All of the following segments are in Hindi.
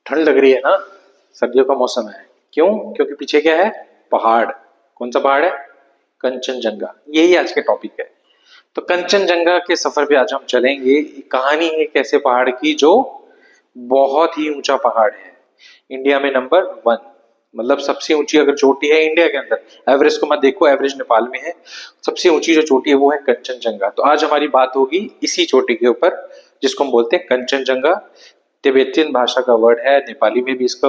ठंड लग रही है ना, सर्दियों का मौसम है। क्यों? क्योंकि पीछे क्या है? पहाड़। कौन सा पहाड़ है? कंचनजंगा। यही आज के टॉपिक है। तो कंचनजंगा के सफर पे आज हम चलेंगे। कहानी है एक ऐसे पहाड़ की जो बहुत ही ऊंचा पहाड़ है, इंडिया में नंबर 1, मतलब सबसे ऊंची अगर चोटी है इंडिया के अंदर, एवरेस्ट को मत देखो, एवरेज नेपाल में है, सबसे ऊंची जो चोटी है वो है कंचनजंगा। तो आज हमारी बात होगी इसी चोटी के ऊपर, जिसको हम बोलते हैं कंचनजंगा। तिब्बतियन भाषा का वर्ड है, नेपाली में भी इसको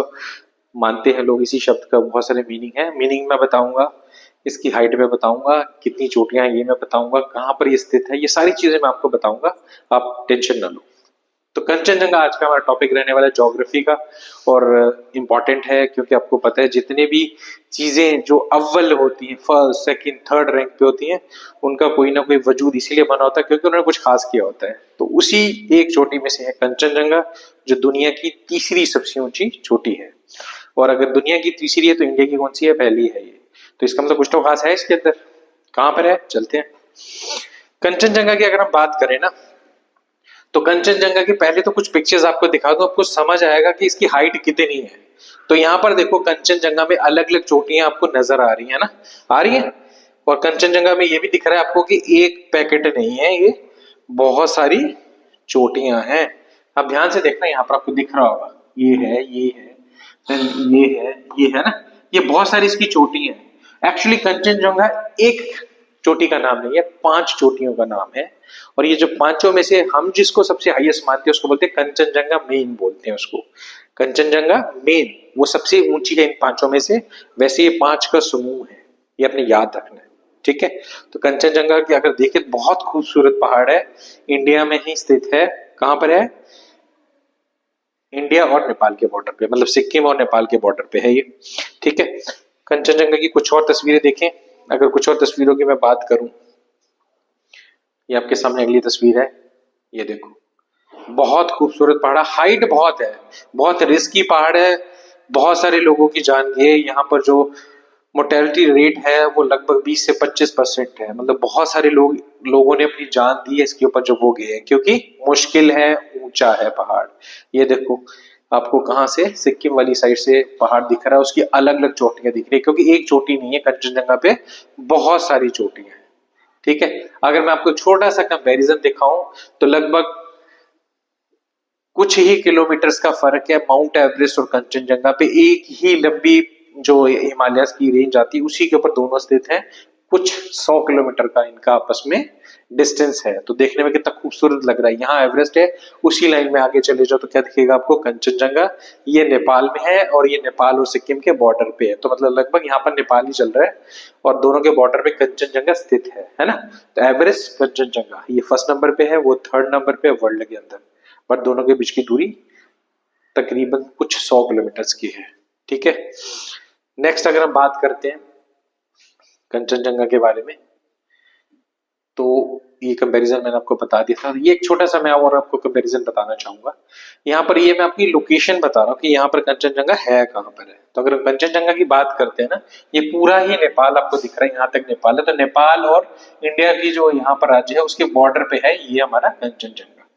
मानते हैं लोग। इसी शब्द का बहुत सारे मीनिंग है। मीनिंग मैं बताऊंगा, इसकी हाइट में बताऊंगा, कितनी चोटियां हैं ये मैं बताऊंगा, कहाँ पर ये स्थित है, ये सारी चीजें मैं आपको बताऊंगा, आप टेंशन ना लो। तो कंचनजंगा आज का हमारा टॉपिक रहने वाला है ज्योग्राफी का, और इम्पॉर्टेंट है क्योंकि आपको पता है जितने भी चीजें जो अव्वल होती हैं, फर्स्ट सेकंड थर्ड रैंक पे होती हैं, उनका कोई ना कोई वजूद इसीलिए बना होता है क्योंकि उन्होंने कुछ खास किया होता है। तो उसी एक चोटी में से है कंचनजंगा, जो दुनिया की तीसरी सबसे ऊंची चोटी है। और अगर दुनिया की तीसरी है तो इंडिया की कौन सी है? पहली है ये। तो इसका मतलब कुछ तो खास है इसके अंदर। कहां पर है? चलते हैं। कंचनजंगा की अगर हम बात करें ना, तो कंचनजंगा की पहले तो कुछ पिक्चर्स आपको दिखा दूं, आपको समझ आएगा कि इसकी हाइट कितनी है। तो यहाँ पर देखो, कंचनजंगा में अलग अलग चोटियां आपको नजर आ रही है ना, आ रही है। और कंचनजंगा में ये भी दिख रहा है आपको कि एक पैकेट नहीं है, ये बहुत सारी चोटियां हैं। अब ध्यान से देखना, यहाँ पर आपको दिख रहा होगा, ये है, ये है, ये है, ये है ना, ये बहुत सारी इसकी चोटी है। एक्चुअली कंचनजंगा एक चोटी का नाम नहीं है, 5 चोटियों का नाम है। और ये जो पांचों में से हम जिसको सबसे हाईएस्ट मानते हैं उसको बोलते हैं कंचनजंगा मेन, बोलते हैं उसको कंचनजंगा मेन, वो सबसे ऊंची है इन पांचों में से। वैसे ये 5 का समूह है, ये अपने याद रखना है, ठीक है। तो कंचनजंगा की अगर देखें, बहुत खूबसूरत पहाड़ है, इंडिया में ही स्थित है। कहां पर है? इंडिया और नेपाल के बॉर्डर पे, मतलब सिक्किम और नेपाल के बॉर्डर पे है ये, ठीक है। कंचनजंगा की कुछ और तस्वीरें देखें। अगर कुछ और तस्वीरों की मैं बात करूं, ये आपके सामने अगली तस्वीर है, ये देखो, बहुत खूबसूरत पहाड़, हाइट बहुत है, बहुत रिस्की पहाड़ है, बहुत सारे लोगों की जान गई है। यहाँ पर जो मोर्टेलिटी रेट है वो लगभग 20 से 25% है, मतलब बहुत सारे लोगों ने अपनी जान दी है इसके ऊपर जब वो गए हैं, क्योंकि मुश्किल है, ऊंचा है पहाड़। ये देखो, आपको कहाँ से? सिक्किम वाली साइड से पहाड़ दिख रहा है, उसकी अलग अलग चोटियां दिख रही है, क्योंकि एक चोटी नहीं है कंचनजंगा पे, बहुत सारी चोटियां हैं, ठीक है। अगर मैं आपको छोटा सा कंपैरिजन दिखाऊं, तो लगभग कुछ ही किलोमीटर्स का फर्क है माउंट एवरेस्ट और कंचनजंगा पे। एक ही लंबी जो हिमालय की रेंज आती है उसी के ऊपर दोनों स्थित हैं। कुछ 100 किलोमीटर का इनका आपस में डिस्टेंस है। तो देखने में कितना खूबसूरत लग रहा है। यहाँ एवरेस्ट है, उसी लाइन में आगे चले जाओ तो क्या दिखेगा आपको? कंचनजंगा। ये नेपाल में है और ये नेपाल और सिक्किम के बॉर्डर पे है, तो मतलब लगभग यहाँ पर नेपाल ही चल रहा है और दोनों के बॉर्डर पे कंचनजंगा स्थित है ना। तो एवरेस्ट, कंचनजंगा, ये फर्स्ट नंबर पे है, वो थर्ड नंबर पे वर्ल्ड के अंदर, पर दोनों के बीच की दूरी तकरीबन कुछ 100 किलोमीटर की है, ठीक है। नेक्स्ट अगर हम बात करते हैं कंचनजंगा के बारे में, तो ये कंपैरिजन मैंने आपको बता दिया था। ये एक छोटा सा मैं और आपको कंपैरिजन बताना चाहूंगा। यहाँ पर ये मैं आपकी लोकेशन बता रहा हूँ कि यहाँ पर कंचनजंगा है कहाँ पर है। तो अगर कंचनजंगा की बात करते हैं ना, ये पूरा ही नेपाल आपको दिख रहा है, यहाँ तक नेपाल है। तो नेपाल और इंडिया की जो यहाँ पर राज्य है उसके बॉर्डर पे है ये हमारा कंचनजंगा,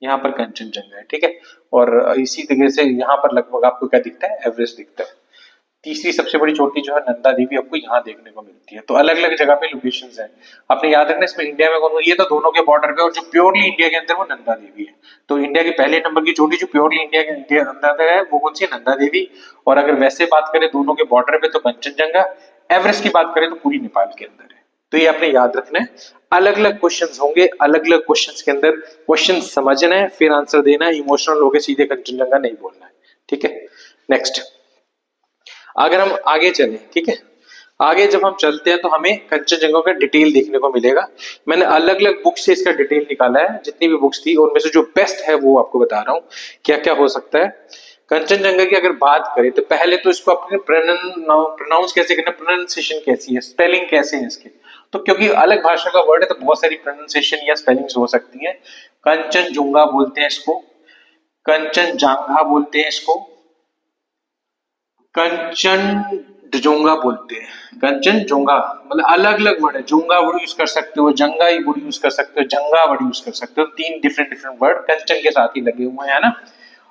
यहाँ पर कंचनजंगा है, ठीक है। और इसी तरीके से यहाँ पर लगभग आपको क्या दिखता है? एवरेस्ट दिखता है। तीसरी सबसे बड़ी चोटी जो है नंदा देवी आपको यहाँ देखने को मिलती है। तो अलग अलग जगह पे लोकेशंस हैं, आपने याद रखना। इसमें इंडिया में कौन? ये तो दोनों के बॉर्डर पे, और जो प्योरली इंडिया के अंदर वो नंदा देवी है। तो इंडिया के पहले नंबर की चोटी जो प्योरली इंडिया के अंदर है वो कौन सी है? नंदा देवी। और अगर वैसे बात करें दोनों के बॉर्डर पे तो कंचनजंगा। एवरेस्ट की बात करें तो पूरी नेपाल के अंदर है। तो ये आपने याद रखना है। अलग अलग क्वेश्चंस होंगे, अलग अलग क्वेश्चंस के अंदर क्वेश्चन समझना है, फिर आंसर देना है। इमोशनल होकर सीधे कंचनजंगा नहीं बोलना है, ठीक है। नेक्स्ट अगर हम आगे चलें, ठीक है, आगे जब हम चलते हैं तो हमें कंचनजंगा का डिटेल देखने को मिलेगा। मैंने अलग अलग बुक से इसका डिटेल निकाला है, जितनी भी बुक्स थी उनमें से जो बेस्ट है वो आपको बता रहा हूँ क्या क्या हो सकता है। कंचनजंगा की अगर बात करें तो पहले तो इसको अपने प्रोनाउंस कैसे करना, प्रोनाउंसिएशन कैसी है, स्पेलिंग कैसे है इसके। तो क्योंकि अलग भाषा का वर्ड है तो बहुत सारी प्रोनाउंसिएशन या स्पेलिंग्स हो सकती हैं। कंचनजुंगा बोलते हैं इसको, कंचनजंगा बोलते हैं इसको, कंचनजंगा बोलते हैं, कंचनजंगा, मतलब अलग अलग वर्ड है। जुंगा वर्ड यूज कर सकते हो, जंगा वर्ड यूज कर सकते हो, जंगा वर्ड यूज कर सकते हो। 3 डिफरेंट डिफरेंट वर्ड कंचन के साथ ही लगे हुए हैं ना।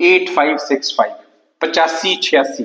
8565, 8586,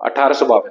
1852,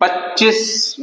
25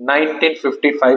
1955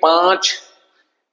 5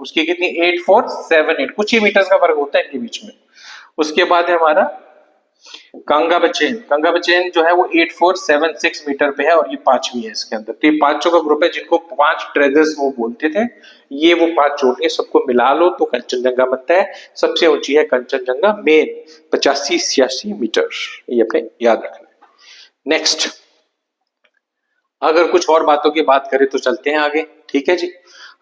उसकी कितनी 8478, कुछ ही मीटर्स का फर्क होता है इनके बीच में। उसके बाद है हमारा कांगाबचेन। कांगाबचेन जो है वो 8476 मीटर पे है और ये पांचवी है इसके अंदर। तो ये पांचों का ग्रुप है जिनको 5 ट्रेजर्स वो बोलते थे, ये वो 5 चोटियां, सबको मिला लो तो कंचनजंगा बनता है। सबसे ऊंची है कंचनजंगा मेन 8586 मीटर, ये अपने याद रखना है। नेक्स्ट, अगर कुछ और बातों की बात करें तो चलते हैं आगे, ठीक है जी।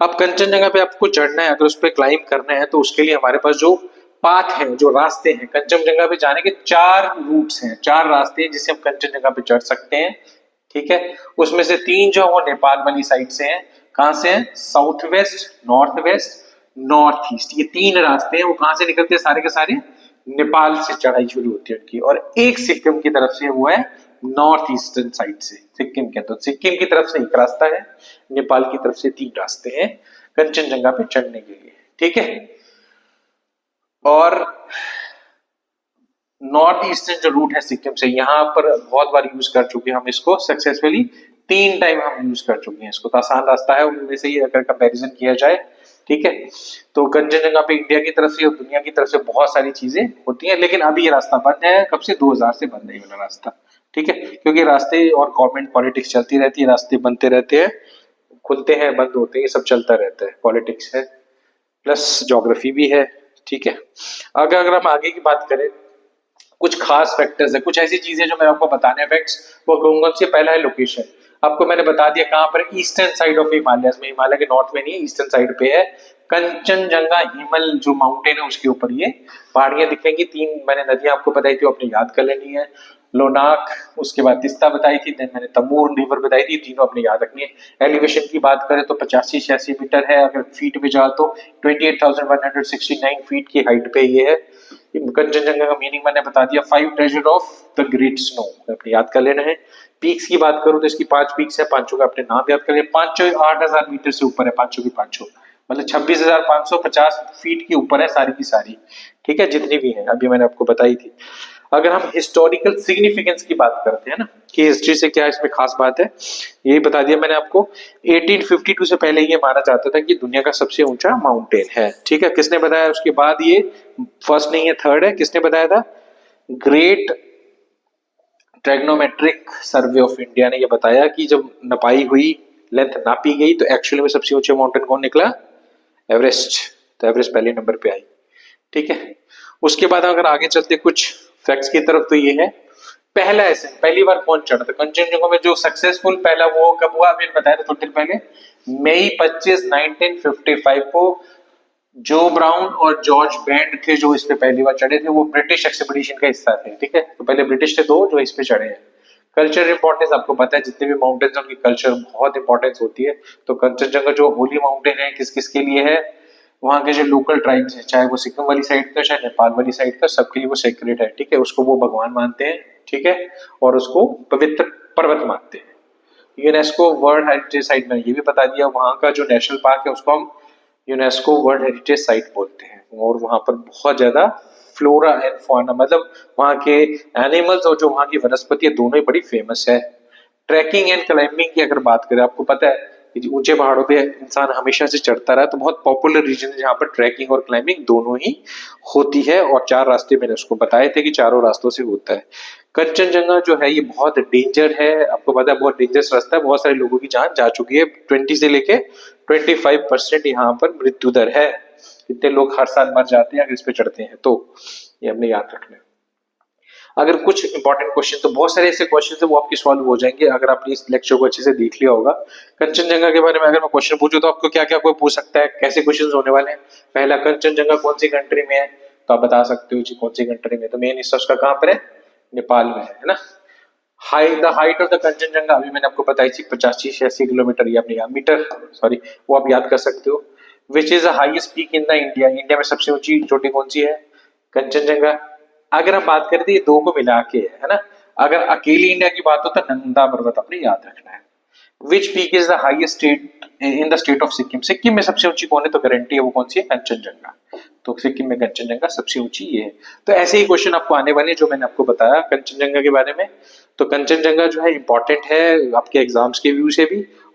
अब कंचनजंगा पे आपको चढ़ना है, अगर उस पर क्लाइंब करना है तो उसके लिए हमारे पास जो पाथ है, जो रास्ते हैं, कंचनजंगा पे जाने के 4 रूट्स हैं, 4 रास्ते हैं जिससे हम कंचनजंगा पे चढ़ सकते हैं, ठीक है। उसमें से 3 जो है वो नेपाल वाली साइड से हैं। कहां से हैं? South west, north west, north east, ये 3 रास्ते हैं। वो कहां से निकलते हैं? सारे के सारे नेपाल से चढ़ाई शुरू होती है उनकी, और एक सिक्किम की तरफ से, वो है नॉर्थ ईस्टर्न साइड से सिक्किम के। तो सिक्किम की तरफ से एक रास्ता है, नेपाल की तरफ से 3 रास्ते हैं कंचनजंगा पे चढ़ने के लिए, ठीक है। और नॉर्थ ईस्टर्न जो रूट है सिक्किम से, यहां पर बहुत बार यूज कर चुके हैं हम इसको सक्सेसफुली, 3 टाइम हम यूज कर चुके हैं इसको। तो आसान रास्ता है उनमें से ही अगर कंपैरिजन किया जाए, ठीक है। तो कंचनजंगा पे इंडिया की तरफ से और दुनिया की तरफ से बहुत सारी चीजें होती हैं, लेकिन अभी ये रास्ता बंद है। कब से? 2000 से बंद है ये वाला रास्ता, ठीक है। क्योंकि रास्ते और गवर्नमेंट पॉलिटिक्स चलती रहती है, रास्ते बनते रहते हैं, खुलते हैं, बंद होते हैं, ये सब चलता रहता है। पॉलिटिक्स है प्लस ज्योग्राफी भी है, ठीक है। अगर हम आगे की बात करें, कुछ खास फैक्टर्स है, कुछ ऐसी चीजें जो मैं आपको बताने हैं फैक्ट्स, वो कौन से? पहला है लोकेशन। आपको मैंने बता दिया कहां पर, ईस्टर्न साइड ऑफ हिमालयस में, हिमालय के नॉर्थ में नहीं है, ईस्टर्न साइड पे है। कंचनजंगा हिमल जो माउंटेन है उसके ऊपर ये पहाड़ियां दिखेंगी। 3 मैंने नदियां आपको बताई थी, अपने याद कर लेनी है। लोनाक, उसके बाद तिस्ता बताई थी, देन मैंने तमोर रिवर बताई थी, तीनों अपने याद रखनी है। एलिवेशन की बात करें तो 85-86 मीटर है, अगर फीट में जाओ तो 28,169 फीट की हाइट पे ये है। कंचनजंगा का मीनिंग मैंने बता दिया, 5 treasure of the great snow, अपने याद कर लेना है। पीक्स की बात करूं तो इसकी 5 पीक्स है, पांचों का अपने नाम याद कर लें। पांचों 8000 मीटर से ऊपर है, पांचों की पांचों, मतलब 26,550 फीट के ऊपर है सारी की सारी, ठीक है, जितनी भी है अभी मैंने आपको बताई थी। अगर हम हिस्टोरिकल सिग्निफिकेंस की बात करते हैं ना, कि हिस्ट्री से क्या इसमें खास बात है, यही बता दिया मैंने आपको। 1852 से पहले ये माना जाता था कि दुनिया का सबसे ऊंचा माउंटेन है, ठीक है। किसने बताया? उसके बाद ये फर्स्ट नहीं है, थर्ड है। किसने बताया था? ग्रेट ट्रैग्नोमेट्रिक सर्वे ऑफ इंडिया ने ये बताया कि जब नपाई हुई, लेंथ नापी गई, तो एक्चुअली में सबसे ऊंचे माउंटेन कौन निकला? एवरेस्ट। तो एवरेस्ट पहले नंबर पे आई, ठीक है। उसके बाद अगर आगे चलते कुछ फैक्ट्स की तरफ, तो ये है पहला ऐसे पहली बार कौन चढ़ा था कंचनजंगा में, जो सक्सेसफुल पहला, वो कब हुआ? अभी बताया था थोड़ी देर पहले, मई 25, 1955 को जो ब्राउन और जॉर्ज बैंड थे जो इस पे पहली बार चढ़े थे, वो ब्रिटिश एक्सपीडिशन का हिस्सा थे, ठीक है। तो पहले ब्रिटिश थे 2 जो इस पे चढ़े हैं। कल्चर इंपॉर्टेंस आपको पता है, जितने भी माउंटेन्स उनकी कल्चर बहुत इंपॉर्टेंस होती है। तो कंचनजंगा जो होली माउंटेन है, किस किस के लिए है? वहां के जो लोकल ट्राइब्स हैं, चाहे वो सिक्किम वाली साइड का, चाहे नेपाल वाली साइड का, सबके लिए वो सेक्रेट है, ठीक है। उसको वो भगवान मानते हैं, ठीक है, और उसको पवित्र पर्वत मानते हैं। यूनेस्को वर्ल्ड हेरिटेज साइट में ये भी बता दिया, वहां का जो नेशनल पार्क है उसको हम यूनेस्को वर्ल्ड हेरिटेज साइट बोलते हैं। और वहां पर बहुत ज्यादा फ्लोरा एंड फौना, मतलब वहां के एनिमल्स और जो वहां की वनस्पति है, दोनों ही बड़ी फेमस है। ट्रैकिंग एंड क्लाइंबिंग की अगर बात करें, आपको पता है कि ऊंचे पहाड़ों पे इंसान हमेशा से चढ़ता रहा, तो बहुत पॉपुलर रीजन है जहां पर ट्रैकिंग और क्लाइंबिंग दोनों ही होती है। और 4 रास्ते मैंने उसको बताए थे कि चारों रास्तों से होता है। कंचनजंगा जो है ये बहुत डेंजर है, आपको पता है, बहुत डेंजरस रास्ता है, बहुत सारे लोगों की जान जा चुकी है। 20 से लेके 25% यहाँ पर मृत्यु दर है। कितने लोग हर साल मर जाते हैं अगर इस पे चढ़ते हैं, तो ये हमने याद रखना है। अगर कुछ इंपॉर्टेंट क्वेश्चन, तो बहुत सारे ऐसे क्वेश्चन है वो आपके सॉल्व हो जाएंगे अगर आपने इस लेक्चर को अच्छे से देख लिया होगा। कंचनजंगा के बारे में अगर मैं क्वेश्चन पूछूं तो आपको क्या क्या कोई पूछ सकता है, कैसे क्वेश्चन होने वाले हैं? पहला, कंचनजंगा कौन सी कंट्री में है? तो आप बता सकते हो जी कौन सी कंट्री में। तो मेन हिस्सा उसका कहां पर है? नेपाल में है ना। The height of the Kanchenjunga अभी मैंने आपको बताई थी 85-86 किलोमीटर, या अपने मीटर, सॉरी, वो आप याद कर सकते हो। Which is the highest peak in the India, India में सबसे ऊंची चोटी कौन सी है? कंचनजंगा। अगर हम बात करते हैं 2 को मिला के, है ना, अगर अकेली इंडिया की बात हो तो नंदा पर्वत अपने याद रखना है। Which peak is the highest state in the state of Sikkim, Sikkim में सबसे ऊंची कौन है? तो गारंटी है वो कौन सी है? कंचनजंगा। तो सिक्किम में कंचनजंगा सबसे ऊंची ये है। तो ऐसे ही क्वेश्चन आपको आने वाले जो मैंने आपको बताया कंचनजंगा के बारे में। तो कंचनजंगा जो है इंपॉर्टेंट है आपके एग्जाम्स के व्यू से भी,